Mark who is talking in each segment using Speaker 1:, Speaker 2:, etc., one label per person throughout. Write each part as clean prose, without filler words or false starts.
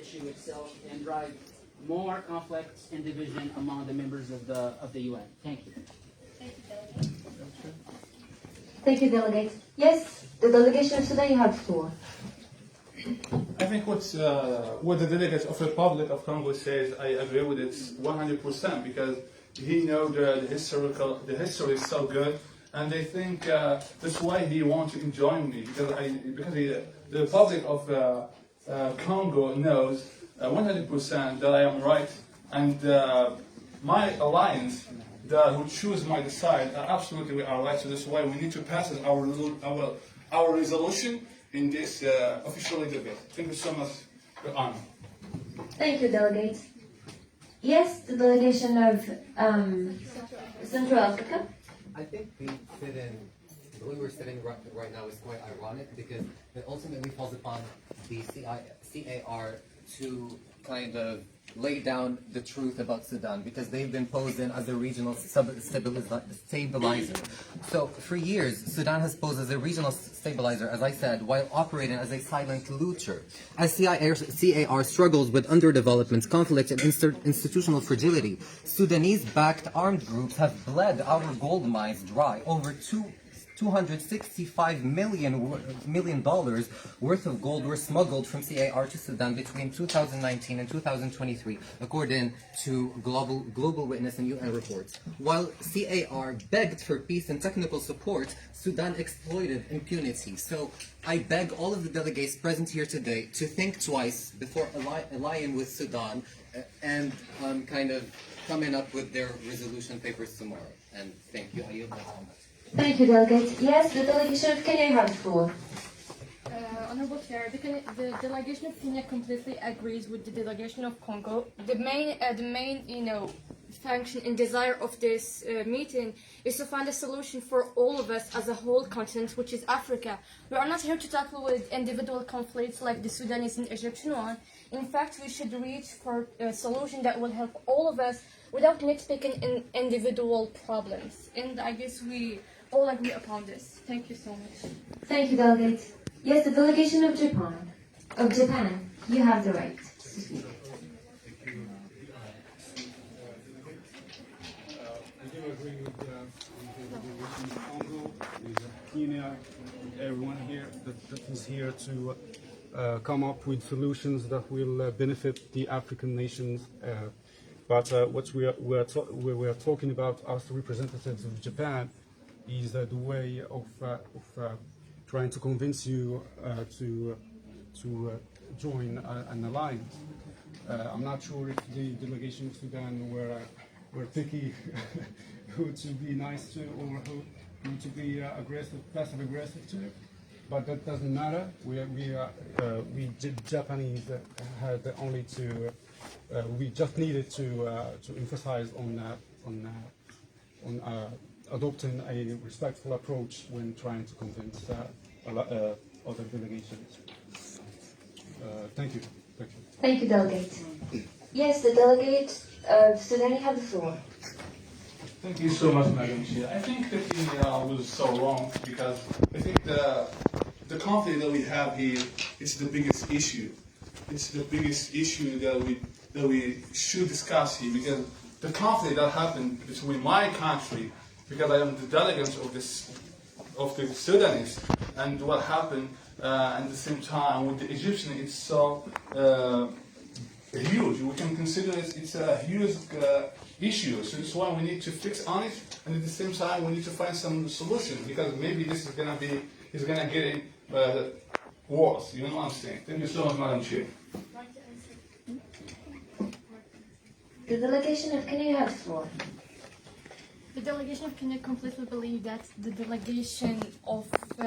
Speaker 1: issue itself and drive more conflict and division among the members of the UN. Thank you.
Speaker 2: Thank you, Delegate. Yes, the delegation of Sudan, you have the floor.
Speaker 3: I think what the delegate of the Republic of Congo says, I agree with it 100% because he knows the history is so good, and I think that's why he wants to join me because the Republic of Congo knows 100% that I am right, and my alliance who choose my side absolutely we are right. So that's why we need to pass our resolution in this official debate. Thank you so much for honor.
Speaker 2: Thank you, Delegate. Yes, the delegation of Central Africa.
Speaker 4: I think we fit in, the way we're sitting right now is quite ironic because it ultimately falls upon the CAR to kind of lay down the truth about Sudan because they've been posed in as a regional stabilizer. So for years, Sudan has posed as a regional stabilizer, as I said, while operating as a silent looter. As CAR struggles with underdevelopment, conflict, and institutional fragility, Sudanese-backed armed groups have bled our gold mines dry. Over $265 million worth of gold were smuggled from CAR to Sudan between 2019 and 2023, according to Global Witness and UN reports. While CAR begged for peace and technical support, Sudan exploited impunity. So I beg all of the delegates present here today to think twice before allying with Sudan and kind of coming up with their resolution papers tomorrow. And thank you. I yield my comment.
Speaker 2: Thank you, Delegate. Yes, the delegation of Kenya, you have the floor.
Speaker 5: Honorable Chair, the delegation of Kenya completely agrees with the delegation of Congo. The main function and desire of this meeting is to find a solution for all of us as a whole continent, which is Africa. We are not here to tackle with individual conflicts like the Sudanese and Egyptian one. In fact, we should reach for a solution that will help all of us without nitpicking in individual problems. And I guess we all agree upon this. Thank you so much.
Speaker 2: Thank you, Delegate. Yes, the delegation of Japan, you have the right to speak.
Speaker 6: I do agree with the delegation of Congo, with Kenya, everyone here that is here to come up with solutions that will benefit the African nations. But what we are talking about as representatives of Japan is the way of trying to convince you to join an alliance. I'm not sure if the delegation of Sudan were picky who to be nice to or who to be passive aggressive to, but that doesn't matter. We Japanese had only to. We just needed to emphasize on adopting a respectful approach when trying to convince other delegations. Thank you. Thank you.
Speaker 2: Thank you, Delegate. Yes, the delegate of Sudan, you have the floor.
Speaker 3: Thank you so much, Madam Chair. I think that he was so wrong because I think the conflict that we have here is the biggest issue. It's the biggest issue that we should discuss here because the conflict that happened between my country, because I am the delegate of the Sudanese, and what happened at the same time with the Egyptian, it's so huge. We can consider it's a huge issue. So that's why we need to fix on it, and at the same time we need to find some solution because maybe this is gonna get worse. You know what I'm saying? Thank you so much, Madam Chair.
Speaker 2: The delegation of Kenya, you have the floor.
Speaker 5: The delegation of Kenya completely believe that the delegation of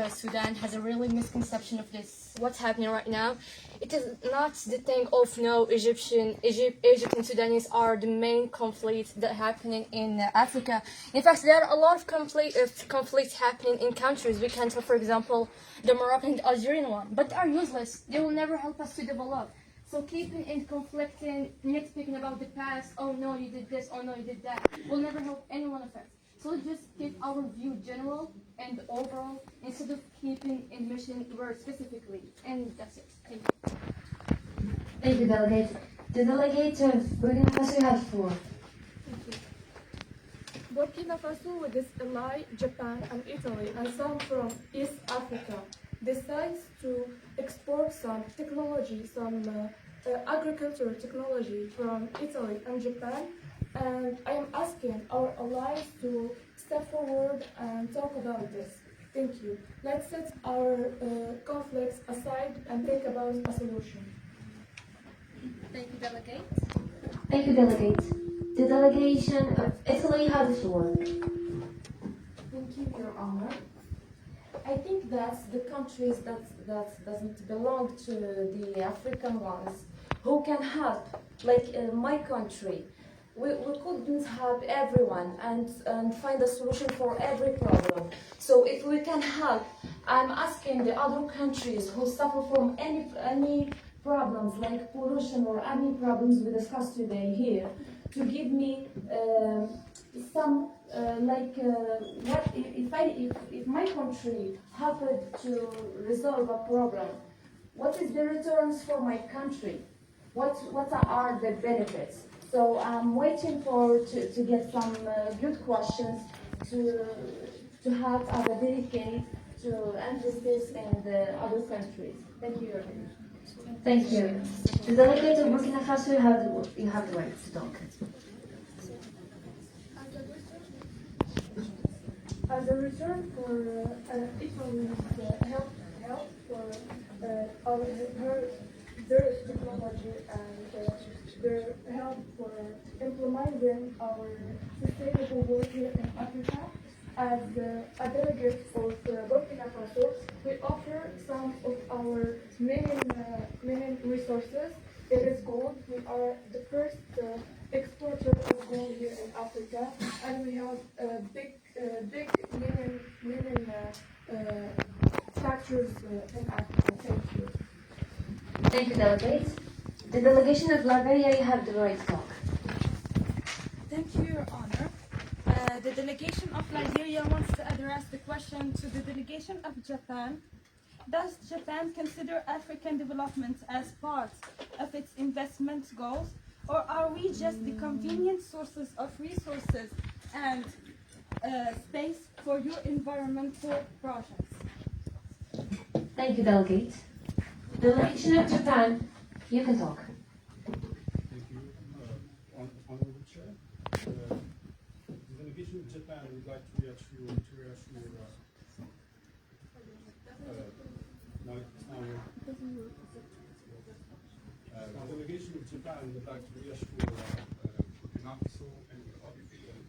Speaker 5: Sudan has a really misconception of this. What's happening right now? It is not the thing of no Egypt and Sudanese are the main conflicts that are happening in Africa. In fact, there are a lot of conflicts happening in countries. We can tell, for example, the Moroccan and Algerian one, but they are useless. They will never help us to develop. So keeping and conflicting, nitpicking about the past, oh no, you did this, oh no, you did that, will never help any one of us. So let's just keep our view general and overall instead of keeping in mission word specifically. And that's it. Thank you.
Speaker 2: Thank you, Delegate. The delegate of Burkina Faso, you have the floor.
Speaker 7: Burkina Faso, with its ally Japan and Italy and some from East Africa, decides to export some technology, some agricultural technology from Italy and Japan. And I am asking our allies to step forward and talk about this. Thank you. Let's set our conflicts aside and think about a solution.
Speaker 5: Thank you, Delegate.
Speaker 2: Thank you, Delegate. The delegation of Italy, you have the floor.
Speaker 7: Thank you, Your Honor. I think that the countries that doesn't belong to the African ones who can help, like my country, we couldn't help everyone and find a solution for every problem. So if we can help, I'm asking the other countries who suffer from any problems like pollution or any problems we discussed today here to give me some what if my country helped to resolve a problem, what is the returns for my country? What are the benefits? So I'm waiting to get some good questions to have as a delegate to emphasize in the other countries. Thank you, Your Honor.
Speaker 2: Thank you. The delegate of Burkina Faso, you have the right to talk.
Speaker 7: As a return for Italy's help for their technology and their help for implementing our sustainable work here in Africa, as a delegate of Burkina Faso, we offer some of our main resources. It is gold. We are the first exporter of gold here in Africa, and we have big mining factories in Africa. Thank you.
Speaker 2: Thank you, Delegate. The delegation of Liberia, you have the right to talk.
Speaker 8: Thank you, Your Honor. The delegation of Liberia wants to address the question to the delegation of Japan. Does Japan consider African development as part of its investment goals, or are we just the convenient sources of resources and space for your environmental projects?
Speaker 2: Thank you, Delegate. The delegation of Japan, you can talk.
Speaker 6: Thank you, Honorable Chair. The delegation of Japan would like to reassure the delegation of Japan would like to reassure Burkina Faso and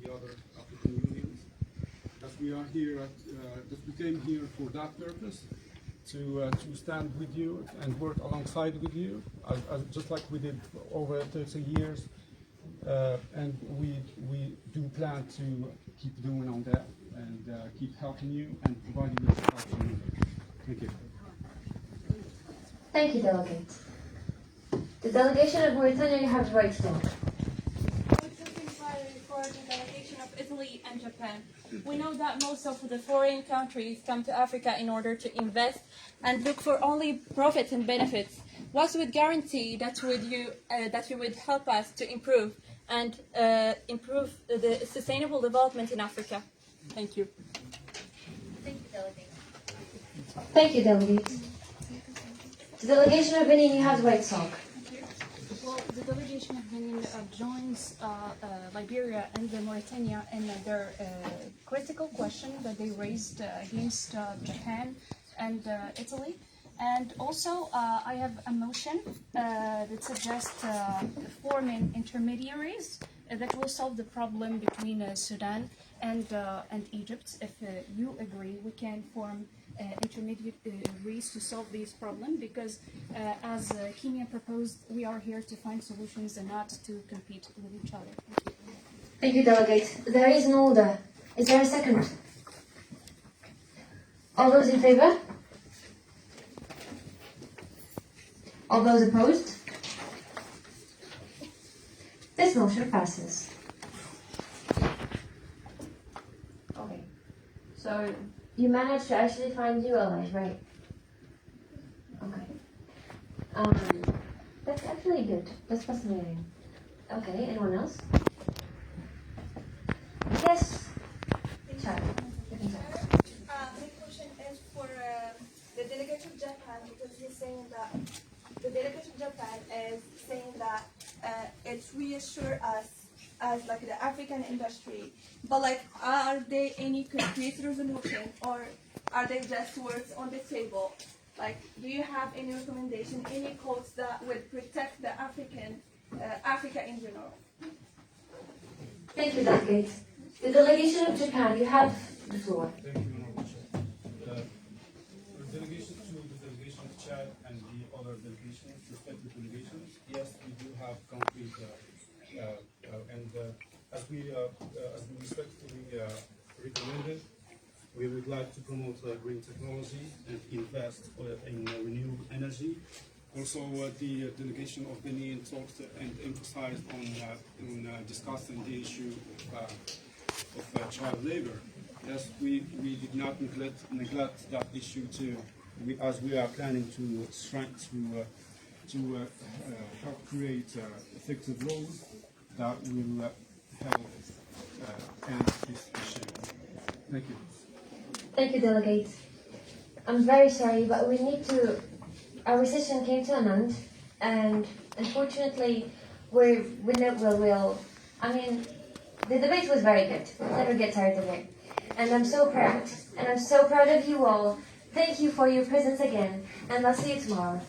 Speaker 6: the other African unions that we are here that we came here for that purpose, to stand with you and work alongside with you, just like we did over 30 years, and we do plan to keep doing on that and keep helping you and providing you support. Thank you.
Speaker 2: Thank you, Delegate. The delegation of Mauritania, you have the right to talk.
Speaker 8: For the delegation of Italy and Japan, we know that most of the foreign countries come to Africa in order to invest and look for only profits and benefits. What would guarantee that you would help us to improve the sustainable development in Africa? Thank you.
Speaker 2: Thank you, Delegate. Thank you, Delegate. The delegation of Benin, you have the right to talk.
Speaker 5: Well, the delegation of Benin joins Liberia and Mauritania in their critical question that they raised against Japan and Italy. And also, I have a motion that suggests forming intermediaries that will solve the problem between Sudan and Egypt. If you agree, we can form intermediaries to solve these problems, because as Kenya proposed, we are here to find solutions and not to compete with each other.
Speaker 2: Thank you, Delegate. There is an order. Is there a second? All those in favor? All those opposed? This motion passes. Okay. So you managed to actually find new allies, right? Okay. That's actually good. That's fascinating. Okay, anyone else? Yes. Child. You can start.
Speaker 8: My question is for the delegate of Japan, because he's saying that the delegate of Japan is saying that it reassures us as like the African industry, but like are there any concrete resolution or are they just words on the table? Like, do you have any recommendation, any codes that would protect the Africa in general?
Speaker 2: Thank you, Delegate. The delegation of Japan, you have the floor.
Speaker 6: Thank you very much. The delegation to the delegation of Chad and the other delegations, respective delegations, yes, we do have concrete, as we respectfully recommended, we would like to promote green technology and invest in renewable energy. Also, the delegation of Benin talked and emphasized on discussing the issue of child labor. Yes, we did not neglect that issue too, as we are planning to help create effective laws that will help end this issue. Thank you.
Speaker 2: Thank you, Delegate. I'm very sorry, but we need to. Our session came to an end, and unfortunately, I mean, the debate was very good. I'll never get tired of it. And I'm so proud. And I'm so proud of you all. Thank you for your presence again, and I'll see you tomorrow.